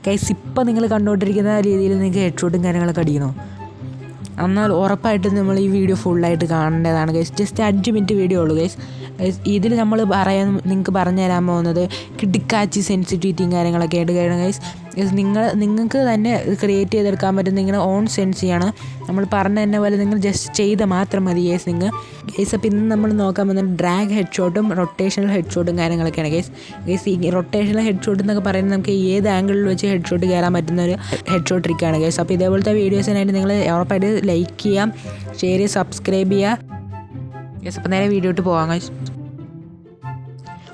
Guys ഇപ്പോൾ നിങ്ങൾ കണ്ടുകൊണ്ടിരിക്കുന്ന രീതിയിൽ നിങ്ങൾക്ക് ഹെഡ് ഷോട്ടും കാര്യങ്ങളൊക്കെ അടിക്കണോ? എന്നാൽ ഉറപ്പായിട്ടും നമ്മൾ ഈ വീഡിയോ ഫുള്ളായിട്ട് കാണേണ്ടതാണ് ഗൈസ്. ജസ്റ്റ് 5 മിനിറ്റ് വീഡിയോ ഉള്ളൂ ഗൈസ്. ഇതിൽ നമ്മൾ നിങ്ങൾക്ക് പറഞ്ഞു തരാൻ പോകുന്നത് കിടുക്കാച്ചി സെൻസിറ്റിവിറ്റിയും കാര്യങ്ങളൊക്കെ ആയിട്ട് കഴിയണം ഗൈസ്. നിങ്ങൾക്ക് തന്നെ ക്രിയേറ്റ് ചെയ്തെടുക്കാൻ പറ്റും. നിങ്ങളുടെ ഓൺ സെൻസിയാണ് നമ്മൾ പറഞ്ഞ തന്നെ പോലെ നിങ്ങൾ ജസ്റ്റ് ചെയ്ത് മാത്രം മതി ഗൈസ്. ഗൈസ് അപ്പോൾ ഇന്ന് നമ്മൾ നോക്കാൻ പോകുന്നത് ഡ്രാഗ് ഹെഡ് ഷോട്ടും റൊട്ടേഷണൽ ഹെഡ് ഷോട്ടും കാര്യങ്ങളൊക്കെയാണ് ഗൈസ്. ഈ റൊട്ടേഷണൽ ഹെഡ് ഷോട്ട് എന്നൊക്കെ പറയുന്നത് നമുക്ക് ഏത് ആംഗിളിൽ വെച്ച് ഹെഡ് ഷോട്ട് കയറാൻ പറ്റുന്ന ഒരു ഹെഡ് ഷോട്ട് ട്രിക്കാണ് ഗൈസ്. അപ്പോൾ ഇതേപോലത്തെ വീഡിയോസിനായിട്ട് നിങ്ങൾ ഉറപ്പായിട്ട് ലൈക്ക് ചെയ്യാം, ഷെയർ ചെയ്യുക, സബ്സ്ക്രൈബ് ചെയ്യുക ഗൈസ്. അപ്പോൾ നേരെ വീഡിയോട്ട് പോകാം ഗൈസ്.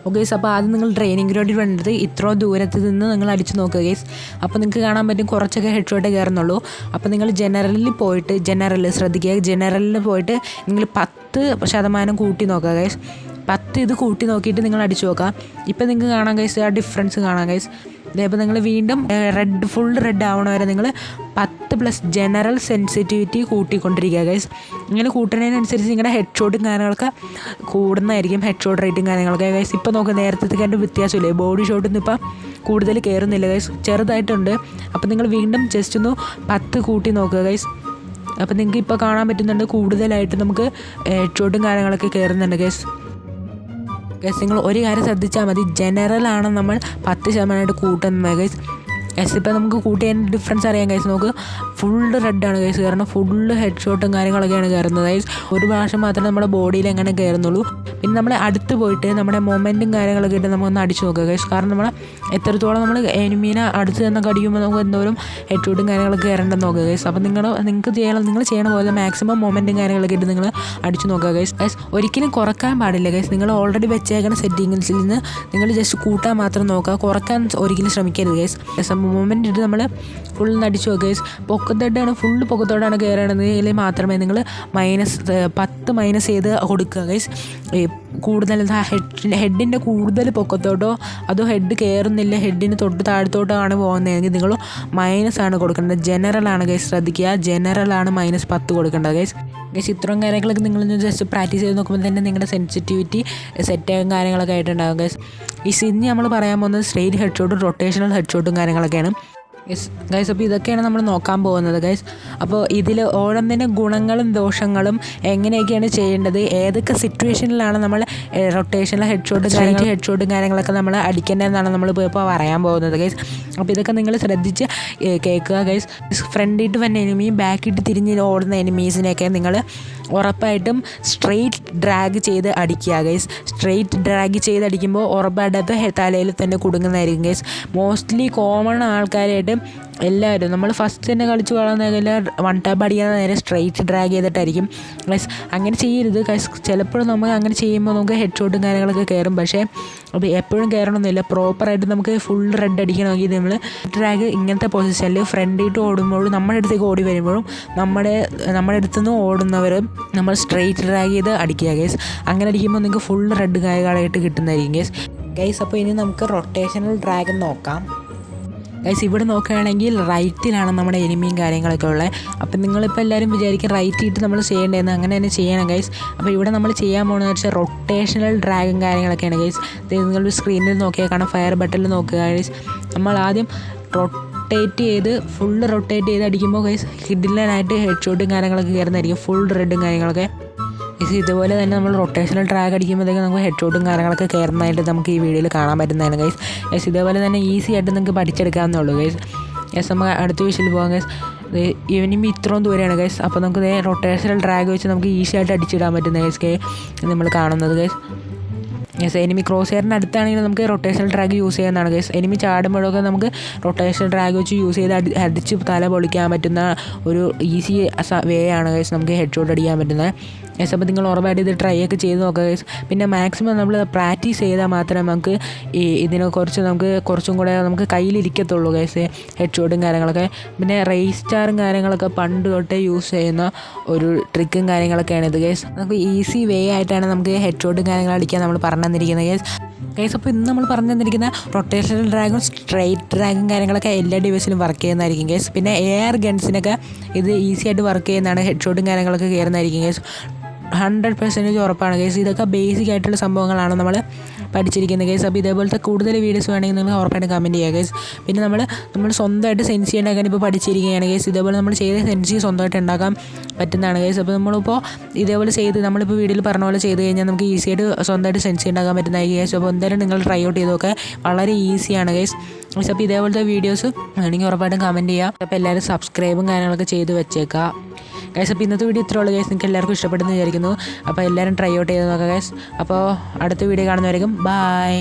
ഓക്കെ ഗൈസ്, അപ്പോൾ ആദ്യം നിങ്ങൾ ട്രെയിനിങ് ഗ്രൗണ്ടിൽ വേണ്ടത് ഇത്രയും ദൂരത്ത് നിന്ന് നിങ്ങൾ അടിച്ച് നോക്കുക ഗൈസ്. അപ്പോൾ നിങ്ങൾക്ക് കാണാൻ പറ്റും കുറച്ചൊക്കെ ഹെഡ് ഷോട്ടേ കയറുന്നുള്ളൂ. അപ്പോൾ നിങ്ങൾ ജനറലിൽ ശ്രദ്ധിക്കുക. ജനറലിൽ പോയിട്ട് നിങ്ങൾ 10% കൂട്ടി നോക്കുക ഗൈസ്. 10 ഇത് കൂട്ടി നോക്കിയിട്ട് നിങ്ങൾ അടിച്ചു നോക്കാം. ഇപ്പോൾ നിങ്ങൾക്ക് കാണാം ഗൈസ്, ആ ഡിഫറൻസ് കാണാം ഗൈസ്. ഇതേപോലെ നിങ്ങൾ വീണ്ടും ഫുൾ റെഡ് ആവണ വരെ നിങ്ങൾ 10+ ജനറൽ സെൻസിറ്റിവിറ്റി കൂട്ടിക്കൊണ്ടിരിക്കുക ഗൈസ്. ഇങ്ങനെ കൂട്ടുന്നതിനനുസരിച്ച് നിങ്ങളുടെ ഹെഡ് ഷോട്ടും കാര്യങ്ങളൊക്കെ കൂടുന്നതായിരിക്കും, ഹെഡ് ഷോട്ട് റേറ്റും കാര്യങ്ങളൊക്കെ ഗൈസ്. ഇപ്പോൾ നോക്കുക, നേരത്തെ കണ്ട് വ്യത്യാസമില്ലേ? ബോഡി ഷോട്ടൊന്നും ഇപ്പം കൂടുതൽ കയറുന്നില്ല ഗൈസ്, ചെറുതായിട്ടുണ്ട്. അപ്പോൾ നിങ്ങൾ വീണ്ടും ജസ്റ്റ് ഒന്ന് 10 കൂട്ടി നോക്കുക ഗൈസ്. അപ്പോൾ നിങ്ങൾക്ക് ഇപ്പോൾ കാണാൻ പറ്റുന്നുണ്ട് കൂടുതലായിട്ട് നമുക്ക് ഹെഡ് ഷോട്ടും കാര്യങ്ങളൊക്കെ കയറുന്നുണ്ട് ഗൈസ്. നിങ്ങൾ ഒരു കാര്യം ശ്രദ്ധിച്ചാൽ മതി, ജനറലാണ് നമ്മൾ 10% കൂട്ടുന്നത് ഗൈസ്. ഇപ്പോൾ നമുക്ക് കൂട്ടിയതിന് ഡിഫറൻസ് അറിയാം ഗൈസ്. നമുക്ക് ഫുള്ള് റെഡാണ് ഗൈസ്, കാരണം ഫുള്ള് ഹെഡ് ഷോട്ടും കാര്യങ്ങളൊക്കെയാണ് കയറുന്നത് ഗൈസ്. ഒരു പ്രാവശ്യം മാത്രമേ നമ്മുടെ ബോഡിയിൽ എങ്ങനെ കയറുന്നുള്ളൂ. പിന്നെ നമ്മൾ അടുത്ത് പോയിട്ട് നമ്മുടെ മൊമെൻറ്റും കാര്യങ്ങളൊക്കെ ഇട്ട് നമുക്കൊന്ന് അടിച്ച് നോക്കുക ഗൈസ്. കാരണം നമ്മൾ എത്രത്തോളം നമ്മൾ എനിമീനെ അടുത്ത് നിന്നൊക്കെ അടിക്കുമ്പോൾ നമുക്ക് എന്തോരം ഹെഡ് ഷോട്ടും കാര്യങ്ങളൊക്കെ കയറേണ്ടെന്ന് നോക്കുക ഗൈസ്. അപ്പോൾ നിങ്ങൾ ചെയ്യണ പോലെ മാക്സിമം മൊമെൻറ്റും കാര്യങ്ങളൊക്കെ ഇട്ട് നിങ്ങൾ അടിച്ച് നോക്കുക ഗൈസ്. ഒരിക്കലും കുറക്കാൻ പാടില്ല ഗൈസ്. നിങ്ങൾ ഓൾറെഡി വെച്ചേക്കുന്ന സെറ്റിങ്സിൽ നിന്ന് നിങ്ങൾ ജസ്റ്റ് കൂട്ടാൻ മാത്രം നോക്കുക, കുറക്കാൻ ഒരിക്കലും ശ്രമിക്കരുത് ഗൈസ്. മൊമെൻ്റ് ഇട്ട് നമ്മൾ ഫുൾ അടിച്ച് നോക്കുക ഗൈസ്. ഫുള്ള് പൊക്കത്തോടാണ് കയറണമെങ്കിൽ മാത്രമേ നിങ്ങൾ -10 ചെയ്ത് കൊടുക്കുക ഗൈസ്. കൂടുതൽ ഹെഡിൻ്റെ കൂടുതൽ പൊക്കത്തോട്ടോ അതോ ഹെഡ് കയറുന്നില്ല, ഹെഡിന് തൊട്ട് താഴത്തോട്ടാണ് പോകുന്നതെങ്കിൽ നിങ്ങൾ -ആണ് കൊടുക്കേണ്ടത്. ജനറലാണ് ഗൈസ്, ശ്രദ്ധിക്കുക. ജനറലാണ് -10 കൊടുക്കേണ്ടത് ഗൈസ്. ഇത്രയും കാര്യങ്ങളൊക്കെ നിങ്ങളൊന്ന് ജസ്റ്റ് പ്രാക്ടീസ് ചെയ്ത് നോക്കുമ്പോൾ തന്നെ നിങ്ങളുടെ സെൻസിറ്റിവിറ്റി സെറ്റാകും കാര്യങ്ങളൊക്കെ ആയിട്ടുണ്ടാകും ഗൈസ്. ഇനി നമ്മൾ പറയാൻ പോകുന്നത് സ്ട്രെയിറ്റ് ഹെഡ് ഷോട്ടും റൊട്ടേഷണൽ ഹെഡ് ഷോട്ടും കാര്യങ്ങളൊക്കെയാണ് ഗൈസ്. അപ്പോൾ ഇതൊക്കെയാണ് നമ്മൾ നോക്കാൻ പോകുന്നത് ഗൈസ്. അപ്പോൾ ഇതിൽ ഓരോന്നിനും ഗുണങ്ങളും ദോഷങ്ങളും എങ്ങനെയൊക്കെയാണ് ചെയ്യേണ്ടത്, ഏതൊക്കെ സിറ്റുവേഷനിലാണ് നമ്മൾ റൊട്ടേഷണൽ ഹെഡ് ഷോട്ടും കാര്യങ്ങളൊക്കെ നമ്മൾ അടിക്കേണ്ടതെന്നാണ് നമ്മൾ ഇപ്പോൾ പറയാൻ പോകുന്നത് ഗൈസ്. അപ്പോൾ ഇതൊക്കെ നിങ്ങൾ ശ്രദ്ധിച്ച് കേൾക്കുക ഗൈസ്. ഫ്രണ്ടിട്ട് വന്ന എനിമിയും ബാക്കിട്ട് തിരിഞ്ഞ് ഓടുന്ന എനിമീസിനെയൊക്കെ നിങ്ങൾ ഉറപ്പായിട്ടും സ്ട്രെയിറ്റ് ഡ്രാഗ് ചെയ്ത് അടിക്കുക ഗൈസ്. സ്ട്രെയിറ്റ് ഡ്രാഗ് ചെയ്ത് അടിക്കുമ്പോൾ ഉറപ്പായിട്ട് തലയിൽ തന്നെ കുടുങ്ങുന്നതായിരിക്കും ഗൈസ്. മോസ്റ്റ്ലി കോമൺ ആൾക്കാരായിട്ട് എല്ലാവരും നമ്മൾ ഫസ്റ്റ് തന്നെ കളിച്ച് വളർന്ന 1 ടാപ്പ് അടിക്കാൻ നേരെ സ്ട്രെയിറ്റ് ഡ്രാഗ് ചെയ്തിട്ടായിരിക്കും ഗൈസ്. അങ്ങനെ ചെയ്യരുത് ഗൈസ്. ചിലപ്പോഴും നമ്മൾ അങ്ങനെ ചെയ്യുമ്പോൾ നമുക്ക് ഹെഡ് ഷോട്ടും കാര്യങ്ങളൊക്കെ കയറും. പക്ഷേ അത് എപ്പോഴും കയറണമെന്നില്ല. പ്രോപ്പറായിട്ട് നമുക്ക് ഫുൾ റെഡ് അടിക്കണമെങ്കിൽ നമ്മൾ ഡ്രാഗ് ഇങ്ങനത്തെ പൊസിഷനിൽ ഫ്രണ്ടിട്ട് ഓടുമ്പോഴും നമ്മുടെ അടുത്തേക്ക് ഓടി വരുമ്പോഴും നമ്മുടെ അടുത്തുനിന്ന് ഓടുന്നവരും നമ്മൾ സ്ട്രെയിറ്റ് ഡ്രാഗ് ചെയ്ത് അടിക്കുക ഗൈസ്. അങ്ങനെ അടിക്കുമ്പോൾ നിങ്ങൾക്ക് ഫുൾ റെഡ് കായകളായിട്ട് കിട്ടുന്നതായിരിക്കും ഗൈസ്. അപ്പോൾ ഇനി നമുക്ക് റൊട്ടേഷണൽ ഡ്രാഗ് നോക്കാം ഗൈസ്. ഇവിടെ നോക്കുകയാണെങ്കിൽ റൈറ്റിലാണ് നമ്മുടെ എനിമിയും കാര്യങ്ങളൊക്കെ ഉള്ളത്. അപ്പം നിങ്ങളിപ്പോൾ എല്ലാവരും വിചാരിക്കും റൈറ്റ് ഇട്ട് നമ്മൾ ചെയ്യേണ്ടതെന്ന്. അങ്ങനെ തന്നെ ചെയ്യണം ഗൈസ്. അപ്പോൾ ഇവിടെ നമ്മൾ ചെയ്യാൻ പോകുന്നത് വെച്ചാൽ റൊട്ടേഷണൽ ഡ്രാഗും കാര്യങ്ങളൊക്കെയാണ് ഗൈസ്. നിങ്ങൾ സ്ക്രീനിൽ നോക്കിയാൽ കാണാം, ഫയർ ബട്ടണിൽ നോക്കുക ഗൈസ്. നമ്മൾ ആദ്യം ഫുള്ള് റൊട്ടേറ്റ് ചെയ്ത് അടിക്കുമ്പോൾ ഗൈസ് കിഡിലനായിട്ട് ഹെഡ് ഷോട്ടും കാര്യങ്ങളൊക്കെ കയറുന്നതായിരിക്കും, ഫുൾ റെഡും കാര്യങ്ങളൊക്കെ. ഇതുപോലെ തന്നെ നമ്മൾ റൊട്ടേഷണൽ ഡ്രാഗ് അടിക്കുമ്പോഴത്തേക്കും നമുക്ക് ഹെഡ് ഷോട്ടും കാര്യങ്ങളൊക്കെ കയറുന്നതായിട്ട് നമുക്ക് ഈ വീഡിയോയിൽ കാണാൻ പറ്റുന്നതാണ് ഗൈസ്. ഇതേപോലെ തന്നെ ഈസി ആയിട്ട് നിങ്ങൾക്ക് പഠിച്ചെടുക്കാവുന്നേ ഉള്ളൂ ഗൈസ്. നമുക്ക് അടുത്ത വിഷയിൽ പോകാം ഗൈസ്. ഇവനും ഇത്രയും ദൂരെയാണ് ഗൈസ്. അപ്പോൾ നമുക്ക് റൊട്ടേഷണൽ ഡ്രാഗ് വെച്ച് നമുക്ക് ഈസി ആയിട്ട് അടിച്ചിടാൻ പറ്റുന്ന ഗൈസ് നമ്മൾ കാണുന്നത് ഗൈസ്. എനിമി ക്രോസ് ഹെയറിന് അടുത്താണെങ്കിൽ നമുക്ക് റൊട്ടേഷണൽ ഡ്രാഗ് യൂസ് ചെയ്യുന്നതാണ് ഗൈസ്. എനിമി ചാടുമ്പോഴൊക്കെ നമുക്ക് റൊട്ടേഷണൽ ഡ്രാഗ് വെച്ച് യൂസ് ചെയ്ത് അടിച്ച് തല പൊളിക്കാൻ പറ്റുന്ന ഒരു ഈസി വേ ആണ് ഗൈസ് നമുക്ക് ഹെഡ് ഷോട്ട് അടിക്കാൻ പറ്റുന്നത്. അപ്പോൾ നിങ്ങൾ ഉറപ്പായിട്ട് ഇത് ട്രൈ ഒക്കെ ചെയ്ത് നോക്കുക ഗൈസ്. പിന്നെ മാക്സിമം നമ്മൾ പ്രാക്ടീസ് ചെയ്താൽ മാത്രമേ നമുക്ക് ഇതിനെക്കുറിച്ച് നമുക്ക് കുറച്ചും കൂടെ നമുക്ക് കയ്യിലിരിക്കത്തുള്ളൂ ഗൈസ്, ഹെഡ് ഷോട്ടും കാര്യങ്ങളൊക്കെ. പിന്നെ റേസ് സ്റ്റാറും കാര്യങ്ങളൊക്കെ പണ്ട് തൊട്ടേ യൂസ് ചെയ്യുന്ന ഒരു ട്രിക്കും കാര്യങ്ങളൊക്കെയാണ് ഇത് ഗൈസ്. നമുക്ക് ഈസി വേ ആയിട്ടാണ് നമുക്ക് ഹെഡ് ഷോട്ടും കാര്യങ്ങൾ അടിക്കാൻ നമ്മൾ പറഞ്ഞു തന്നിരിക്കുന്നത് ഗൈസ്. അപ്പോൾ ഇന്ന് നമ്മൾ പറഞ്ഞു തന്നിരിക്കുന്ന റൊട്ടേഷണൽ ഡ്രാഗും സ്ട്രെയിറ്റ് ഡ്രാഗും കാര്യങ്ങളൊക്കെ എല്ലാ ഡിവൈസിലും വർക്ക് ചെയ്യുന്നതായിരിക്കും ഗൈസ്. പിന്നെ എയർ ഗൺസിനൊക്കെ ഇത് ഈസി ആയിട്ട് വർക്ക് ചെയ്യുന്നതാണ്, ഹെഡ് ഷോട്ടും കാര്യങ്ങളൊക്കെ കയറുന്നതായിരിക്കും ഗൈസ്. 100% ഉറപ്പാണ് ഗൈസ്. ഇതൊക്കെ ബേസിക് ആയിട്ടുള്ള സംഭവങ്ങളാണ് നമ്മൾ പഠിച്ചിരിക്കുന്നത് ഗൈസ്. അപ്പോൾ ഇതേപോലത്തെ കൂടുതൽ വീഡിയോസ് വേണമെങ്കിൽ നിങ്ങൾ ഉറപ്പായിട്ട് കമൻറ്റ് ചെയ്യുക ഗൈസ്. പിന്നെ നമ്മൾ സ്വന്തമായിട്ട് സെൻസി ഉണ്ടാക്കാൻ ഇപ്പോൾ പഠിച്ചിരിക്കുകയാണ് ഗൈസ്. ഇതേപോലെ നമ്മൾ ചെയ്ത സെൻസി സ്വന്തമായിട്ട് ഉണ്ടാക്കാൻ പറ്റുന്നതാണ് ഗൈസ്. അപ്പോൾ നമ്മളിപ്പോൾ ഇതേപോലെ നമ്മളിപ്പോൾ വീഡിയോയിൽ പറഞ്ഞ പോലെ ചെയ്ത് കഴിഞ്ഞാൽ നമുക്ക് ഈസി ആയിട്ട് സ്വന്തമായിട്ട് സെൻസി ഉണ്ടാക്കാൻ പറ്റുന്നതായിരിക്കും ഗൈസ്. അപ്പോൾ എന്തായാലും നിങ്ങൾ ട്രൈ ഔട്ട് ചെയ്തൊക്കെ വളരെ ഈസിയാണ് ഗൈസ്. അപ്പോൾ ഇതേപോലത്തെ വീഡിയോസ് വേണമെങ്കിൽ ഉറപ്പായിട്ടും കമൻറ്റ് ചെയ്യുക. അപ്പോൾ എല്ലാവരും സബ്സ്ക്രൈബും കാര്യങ്ങളൊക്കെ ചെയ്ത് വെച്ചേക്കുക ഗൈസ്. അപ്പോൾ ഇന്നത്തെ വീഡിയോ ഇത്രയുള്ളൂ ഗൈസ്. നിങ്ങൾക്ക് എല്ലാവർക്കും ഇഷ്ടപ്പെടുന്നു വിചാരിക്കുന്നു. അപ്പോൾ എല്ലാവരും ട്രൈ ഔട്ട് ചെയ്ത് നോക്കുക ഗൈസ്. അപ്പോൾ അടുത്ത വീഡിയോ കാണുന്നവരേക്കും ബൈ.